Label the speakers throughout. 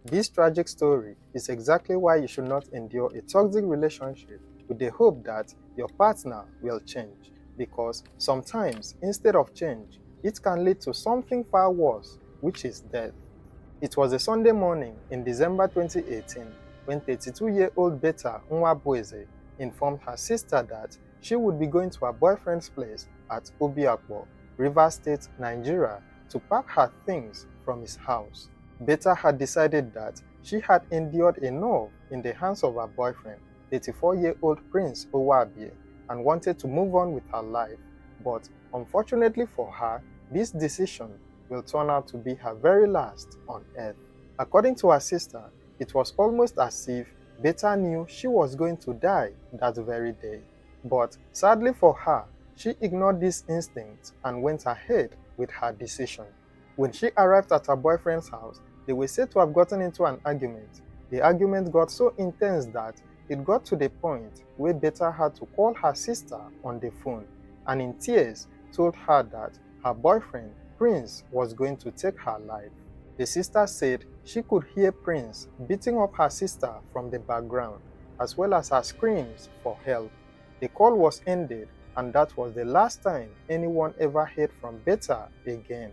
Speaker 1: This tragic story is exactly why you should not endure a toxic relationship with the hope that your partner will change, because sometimes, instead of change, it can lead to something far worse, which is death. It was a Sunday morning in December 2018 when 32-year-old Betha Nwabueze informed her sister that she would be going to her boyfriend's place at Obiakpo, Rivers State, Nigeria, to pack her things from his house. Betha had decided that she had endured enough in the hands of her boyfriend, 34-year-old Prince Owabie, and wanted to move on with her life. But unfortunately for her, this decision will turn out to be her very last on earth. According to her sister, it was almost as if Betha knew she was going to die that very day. But sadly for her, she ignored this instinct and went ahead with her decision. When she arrived at her boyfriend's house, they were said to have gotten into an argument. The argument got so intense that it got to the point where Betha had to call her sister on the phone and in tears told her that her boyfriend, Prince, was going to take her life. The sister said she could hear Prince beating up her sister from the background, as well as her screams for help. The call was ended, and that was the last time anyone ever heard from Betha again.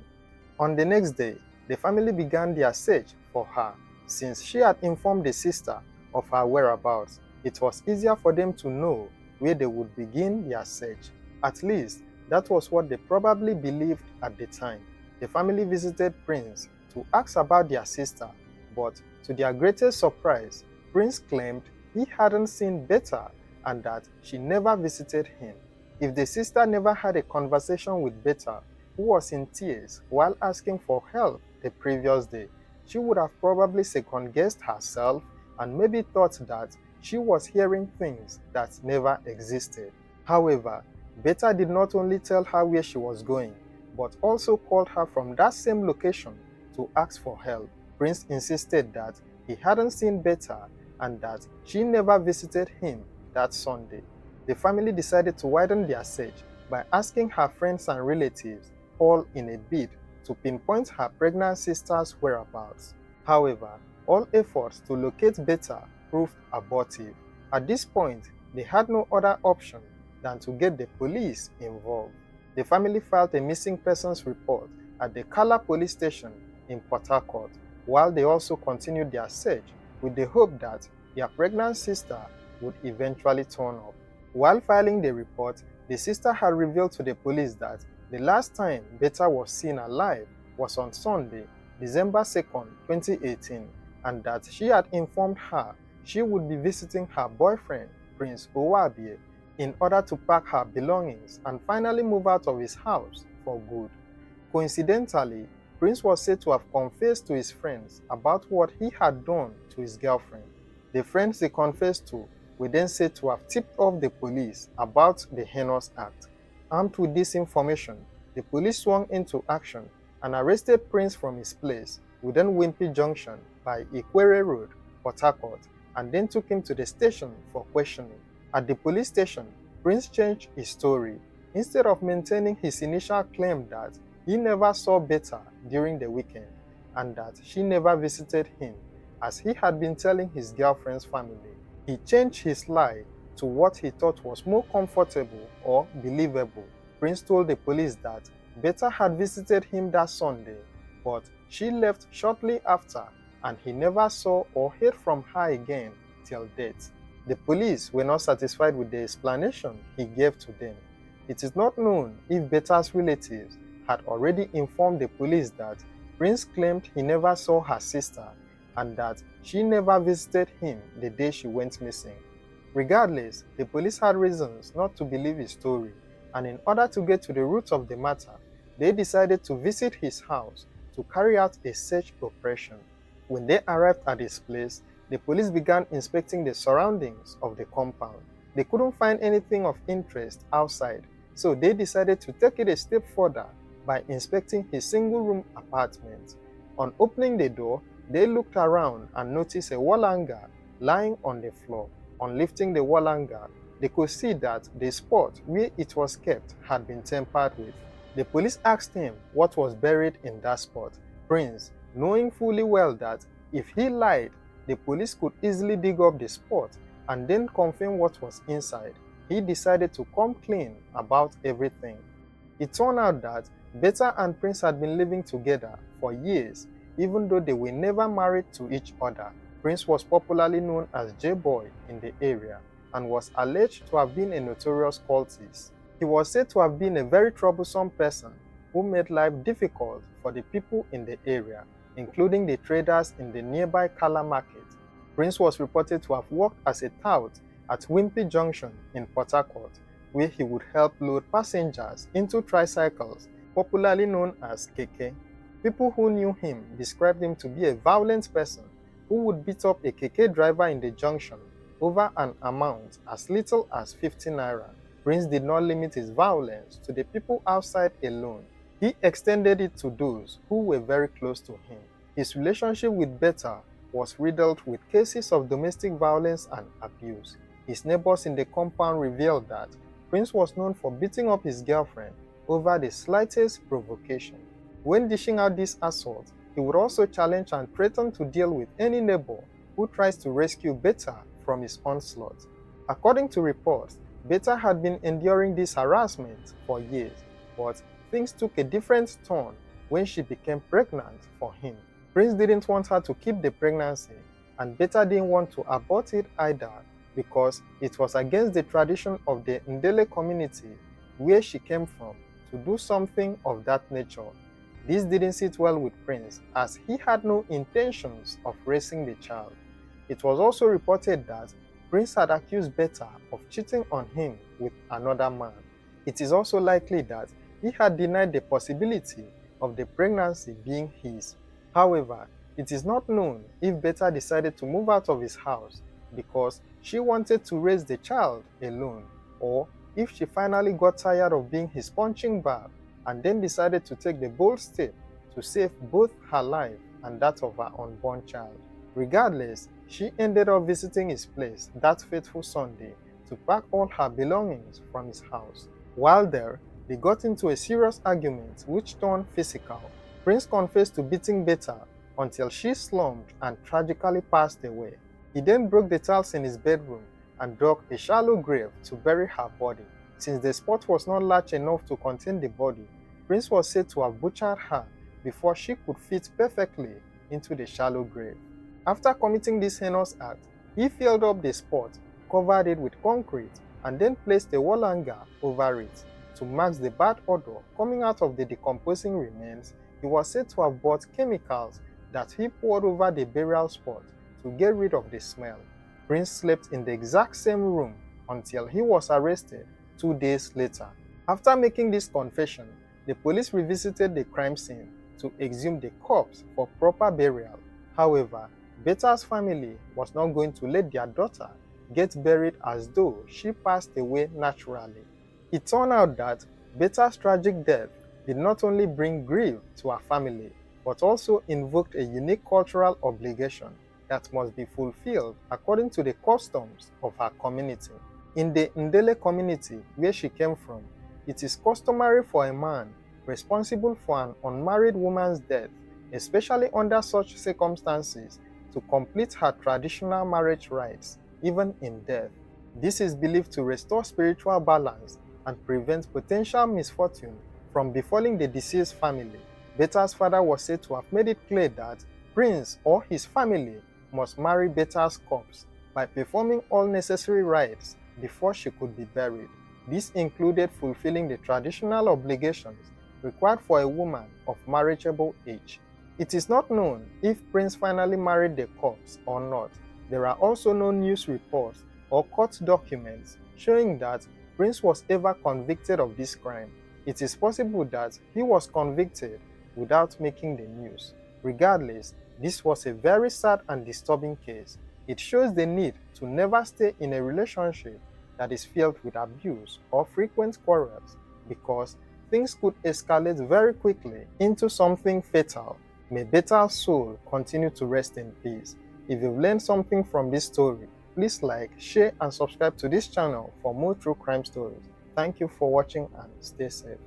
Speaker 1: On the next day, the family began their search for her. Since she had informed the sister of her whereabouts, it was easier for them to know where they would begin their search. At least, that was what they probably believed at the time. The family visited Prince to ask about their sister, but to their greatest surprise, Prince claimed he hadn't seen Betha and that she never visited him. If the sister never had a conversation with Betha, who was in tears while asking for help the previous day, she would have probably second-guessed herself and maybe thought that she was hearing things that never existed. However, Betha did not only tell her where she was going, but also called her from that same location to ask for help. Prince insisted that he hadn't seen Betha and that she never visited him that Sunday. The family decided to widen their search by asking her friends and relatives, all in a bid to pinpoint her pregnant sister's whereabouts. However, all efforts to locate Betha proved abortive. At this point, they had no other option than to get the police involved. The family filed a missing persons report at the Kala police station in Port Harcourt, while they also continued their search with the hope that their pregnant sister would eventually turn up. While filing the report, the sister had revealed to the police that the last time Betha was seen alive was on Sunday, December 2nd, 2018, and that she had informed her she would be visiting her boyfriend, Prince Owabie, in order to pack her belongings and finally move out of his house for good. Coincidentally, Prince was said to have confessed to his friends about what he had done to his girlfriend. The friends he confessed to were then said to have tipped off the police about the heinous act. Armed with this information, the police swung into action and arrested Prince from his place within Wimpy Junction by Ikwere Road, Port Harcourt, and then took him to the station for questioning. At the police station, Prince changed his story. Instead of maintaining his initial claim that he never saw Betha during the weekend and that she never visited him, as he had been telling his girlfriend's family, he changed his lie to what he thought was more comfortable or believable. Prince told the police that Betha had visited him that Sunday, but she left shortly after and he never saw or heard from her again till death. The police were not satisfied with the explanation he gave to them. It is not known if Betha's relatives had already informed the police that Prince claimed he never saw her sister and that she never visited him the day she went missing. Regardless, the police had reasons not to believe his story, and in order to get to the root of the matter, they decided to visit his house to carry out a search operation. When they arrived at his place, the police began inspecting the surroundings of the compound. They couldn't find anything of interest outside, so they decided to take it a step further by inspecting his single-room apartment. On opening the door, they looked around and noticed a wall hanger lying on the floor. On lifting the wall hanger, they could see that the spot where it was kept had been tampered with. The police asked him what was buried in that spot. Prince, knowing fully well that If he lied, the police could easily dig up the spot and then confirm what was inside. He decided to come clean about everything. It turned out that Betha and Prince had been living together for years, even though they were never married to each other. Prince was popularly known as J-Boy in the area and was alleged to have been a notorious cultist. He was said to have been a very troublesome person who made life difficult for the people in the area, including the traders in the nearby Kala market. Prince was reported to have worked as a tout at Wimpy Junction in Port Harcourt, where he would help load passengers into tricycles, popularly known as keke. People who knew him described him to be a violent person who would beat up a keke driver in the junction over an amount as little as 50 naira. Prince did not limit his violence to the people outside alone. He extended it to those who were very close to him. His relationship with Betha was riddled with cases of domestic violence and abuse. His neighbors in the compound revealed that Prince was known for beating up his girlfriend over the slightest provocation. When dishing out this assault, he would also challenge and threaten to deal with any neighbor who tries to rescue Betha from his onslaught. According to reports, Betha had been enduring this harassment for years, but things took a different turn when she became pregnant for him. Prince didn't want her to keep the pregnancy, and Betha didn't want to abort it either because it was against the tradition of the Ndele community where she came from to do something of that nature. This didn't sit well with Prince as he had no intentions of raising the child. It was also reported that Prince had accused Betha of cheating on him with another man. It is also likely that he had denied the possibility of the pregnancy being his. However, it is not known if Betha decided to move out of his house because she wanted to raise the child alone, or if she finally got tired of being his punching bag and then decided to take the bold step to save both her life and that of her unborn child. Regardless, she ended up visiting his place that fateful Sunday to pack all her belongings from his house. While there, they got into a serious argument which turned physical. Prince confessed to beating Betha until she slumped and tragically passed away. He then broke the tiles in his bedroom and dug a shallow grave to bury her body. Since the spot was not large enough to contain the body, Prince was said to have butchered her before she could fit perfectly into the shallow grave. After committing this heinous act, he filled up the spot, covered it with concrete, and then placed a wall hanger over it. To mask the bad odor coming out of the decomposing remains, he was said to have bought chemicals that he poured over the burial spot to get rid of the smell. Prince slept in the exact same room until he was arrested 2 days later. After making this confession, the police revisited the crime scene to exhume the corpse for proper burial. However, Betha's family was not going to let their daughter get buried as though she passed away naturally. It turned out that Betha's tragic death did not only bring grief to her family, but also invoked a unique cultural obligation that must be fulfilled according to the customs of her community. In the Ndele community where she came from, it is customary for a man responsible for an unmarried woman's death, especially under such circumstances, to complete her traditional marriage rites, even in death. This is believed to restore spiritual balance and prevent potential misfortune from befalling the deceased family. Betha's father was said to have made it clear that Prince or his family must marry Betha's corpse by performing all necessary rites before she could be buried. This included fulfilling the traditional obligations required for a woman of marriageable age. It is not known if Prince finally married the corpse or not. There are also no news reports or court documents showing that Prince was ever convicted of this crime. It is possible that he was convicted without making the news. Regardless, this was a very sad and disturbing case. It shows the need to never stay in a relationship that is filled with abuse or frequent quarrels, because things could escalate very quickly into something fatal. May Betha's soul continue to rest in peace. If you've learned something from this story, please like, share, and subscribe to this channel for more true crime stories. Thank you for watching and stay safe.